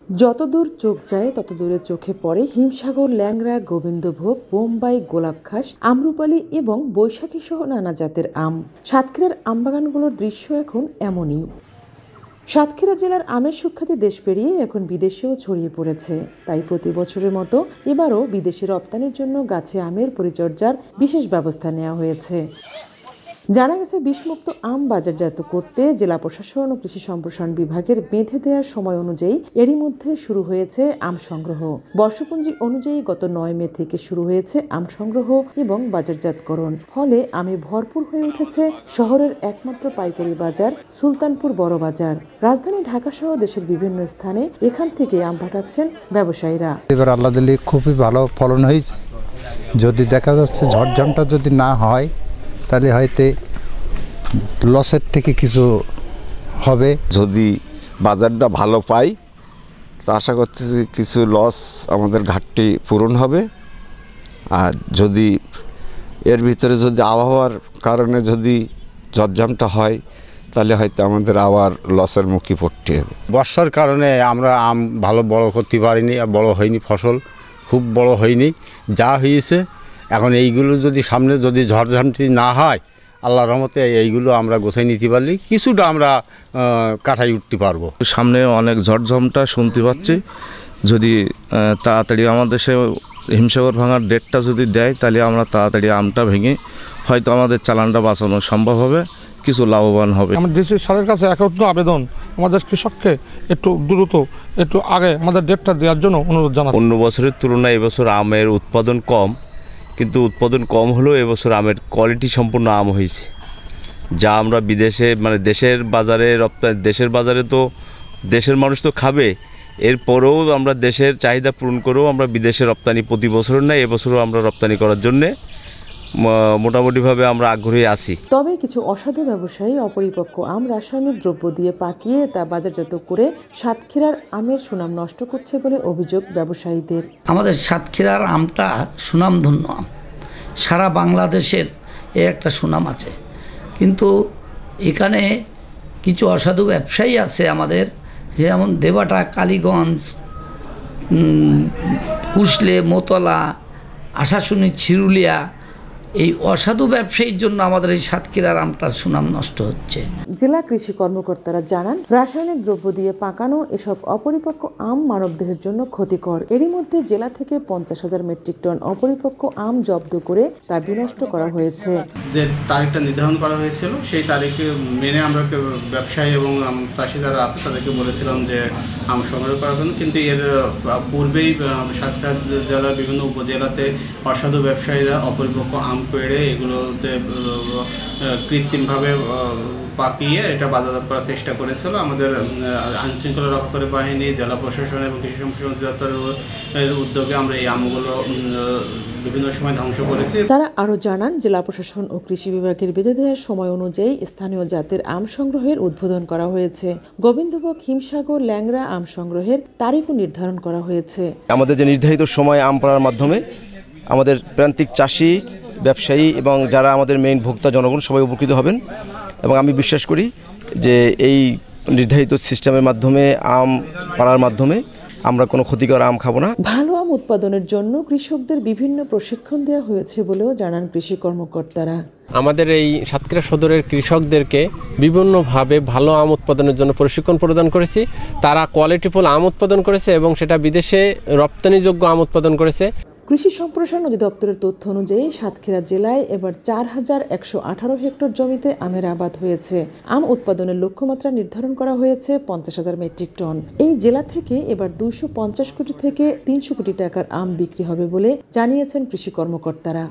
যতদূর চোখ যায় তত দূরে চোখে পড়ে হিমসাগর, ল্যাংড়া, গোবিন্দভোগ, বোম্বাই, গোলাপখাস, আম্রপালি এবং বৈশাখী সহ নানা জাতের আম। সাতক্ষীরার আমবাগানগুলোর দৃশ্য এখন এমনই। সাতক্ষীরা জেলার আমের সুখ্যাতি দেশ পেরিয়ে এখন বিদেশেও ছড়িয়ে পড়েছে। তাই প্রতি বছরের মতো এবারও বিদেশে রপ্তানির জন্য গাছে আমের পরিচর্যার বিশেষ ব্যবস্থা নেওয়া হয়েছে। জানা গেছে, বিষমুক্ত আম বাজারজাত করতে জেলা প্রশাসন ও কৃষি সম্প্রসারণ বিভাগের বেঁধে দেওয়ার সময় অনুযায়ী এরই মধ্যে শুরু হয়েছে আম সংগ্রহ। বর্ষপঞ্জি অনুযায়ী গত 9 মে থেকে শুরু হয়েছে আম সংগ্রহ এবং বাজারজাতকরণ। ফলে আমে ভরপুর হয়ে উঠেছে শহরের একমাত্র পাইকারি বাজার সুলতানপুর বড় বাজার। রাজধানী ঢাকা সহ দেশের বিভিন্ন স্থানে এখান থেকে আম পাঠাচ্ছেন ব্যবসায়ীরা। এবার আল্লাহ দিলে খুবই ভালো ফলন হয়েছে। যদি দেখা যাচ্ছে ঝড়ঝামটা যদি না হয় তাহলে হয়তো লসের থেকে কিছু হবে। যদি বাজারটা ভালো পাই তা আশা করতেছি কিছু লস আমাদের ঘাটতি পূরণ হবে। আর যদি এর ভিতরে যদি আবহাওয়ার কারণে যদি ঝড়ঝামটা হয় তাহলে হয়তো আমাদের আবার লসের মুখে পড়তে হবে। বর্ষার কারণে আমরা আম ভালো বড় করতে পারিনি, বড় হয়নি, ফসল খুব বড় হয়নি। যা হয়েছে এখন এইগুলো যদি সামনে যদি ঝড়ঝামটি না হয়, আল্লাহর রহমতে এইগুলো আমরা গোছাই নিতে পারলে কিছুটা আমরা কাটাই উঠতে পারবো। সামনে অনেক ঝড়ঝামটা শুনতে পাচ্ছি। যদি তাড়াতাড়ি আমাদের সে হিমসাগর ভাঙার ডেটটা যদি দেয় তাহলে আমরা তাড়াতাড়ি আমটা ভেঙে হয়তো আমাদের চালানটা বাঁচানো সম্ভব হবে, কিছু লাভবান হবে। আমাদের দেশের সরকারের কাছে একত্র আবেদন, আমাদের কৃষককে একটু দ্রুত একটু আগে আমাদের ডেটটা দেওয়ার জন্য অনুরোধ জানাই। অন্য বছরের তুলনায় এবছর আমের উৎপাদন কম, কিন্তু উৎপাদন কম হলেও এবছর আমের কোয়ালিটি সম্পূর্ণ আম হয়েছে, যা আমরা বিদেশে দেশের বাজারে দেশের বাজারে তো দেশের মানুষ তো খাবে, এরপরেও আমরা দেশের চাহিদা পূরণ করেও আমরা বিদেশে রপ্তানি প্রতি বছরের নয় এবছরও আমরা রপ্তানি করার জন্যে মোটামুটিভাবে আমরা আগ্রহী আছি। তবে কিছু অসাধু ব্যবসায়ী অপরিপক্ক আম রাসায়নিক দ্রব্য দিয়ে পাকিয়ে তা বাজারজাত করে সাতক্ষীরার আমের সুনাম নষ্ট করছে বলে অভিযোগ ব্যবসায়ীদের। আমাদের সাতক্ষীরার আমটা সুনামধন্য আম, সারা বাংলাদেশের একটা সুনাম আছে, কিন্তু এখানে কিছু অসাধু ব্যবসায়ী আছে আমাদের, যেমন দেবাটা, কালীগঞ্জ, কুশলে, মোতলা, আশাশুনি, ছিরুলিয়া, এই অসাধু ব্যবসায়ীর জন্য আমাদের এই সাতক্ষীরার আমটার সুনাম নষ্ট হচ্ছে। জেলা কৃষি কর্মকর্তারা জানান, রাসায়নিক দ্রব্য দিয়ে পাকানো এসব অপরিপক্ক আম মানবদেহের জন্য ক্ষতিকর। এরই মধ্যে জেলা থেকে 50,000 মেট্রিক টন অপরিপক্ক আম জব্দ করে তা বিনষ্ট করা হয়েছে। যে তারিখটা নির্ধারণ করা হয়েছিল সেই তারিখে মেনে আমরা ব্যবসায়ী এবং চাষি যারা আছে তাদেরকে বলেছিলাম যে আম সংগ্রহ করার জন্য, কিন্তু এর পূর্বেই সাতক্ষীরা জেলার বিভিন্ন উপজেলাতে অসাধু ব্যবসায়ীরা অপরিপক্ক আম পেড়ে এগুলোতে কৃত্রিমভাবে পাকিয়ে এটা বাজারজাত করার চেষ্টা করেছিল। আমাদের আইনশৃঙ্খলা রক্ষাকারী বাহিনী, জেলা প্রশাসন এবং কৃষি সম্প্রসারণ দপ্তরের উদ্যোগে আমরা এই আমগুলো বিভিন্ন সময় ধ্বংস করেছি। তারা আরও জানান, জেলা প্রশাসন ও কৃষি বিভাগের বেঁধে দেওয়ার সময় অনুযায়ী স্থানীয় জাতের আম সংগ্রহের উদ্বোধন করা হয়েছে। গোবিন্দভোগ, হিমসাগর, ল্যাংড়া আম সংগ্রহের তারিখও নির্ধারণ করা হয়েছে। আমাদের যে নির্ধারিত সময় আম পাড়ার মাধ্যমে আমাদের প্রান্তিক চাষি, ব্যবসায়ী এবং যারা আমাদের মেইন ভোক্তা জনগণ সবাই উপকৃত হবেন, এবং আমি বিশ্বাস করি যে এই নির্ধারিত সিস্টেমের মাধ্যমে আম পাড়ার মাধ্যমে আমরা কোনো ক্ষতিকর আম খাবো না। ভালো আম উৎপাদনের জন্য কৃষকদের বিভিন্ন প্রশিক্ষণ দেওয়া হয়েছে বলেও জানান কৃষি কর্মকর্তারা। আমাদের এই সাতক্ষীরা সদরের কৃষকদেরকে বিভিন্নভাবে ভালো আম উৎপাদনের জন্য প্রশিক্ষণ প্রদান করেছি। তারা কোয়ালিটিফুল আম উৎপাদন করেছে এবং সেটা বিদেশে রপ্তানিযোগ্য আম উৎপাদন করেছে। কৃষি সম্প্রসারণ অধিদপ্তরের তথ্য অনুযায়ী সাতক্ষীরা জেলায় এবার 4,118 হেক্টর জমিতে আমের আবাদ হয়েছে। আম উৎপাদনের লক্ষ্যমাত্রা নির্ধারণ করা হয়েছে 50,000 মেট্রিক টন। এই জেলা থেকে এবার 250 কোটি থেকে 300 কোটি টাকার আম বিক্রি হবে বলে জানিয়েছেন কৃষি কর্মকর্তারা।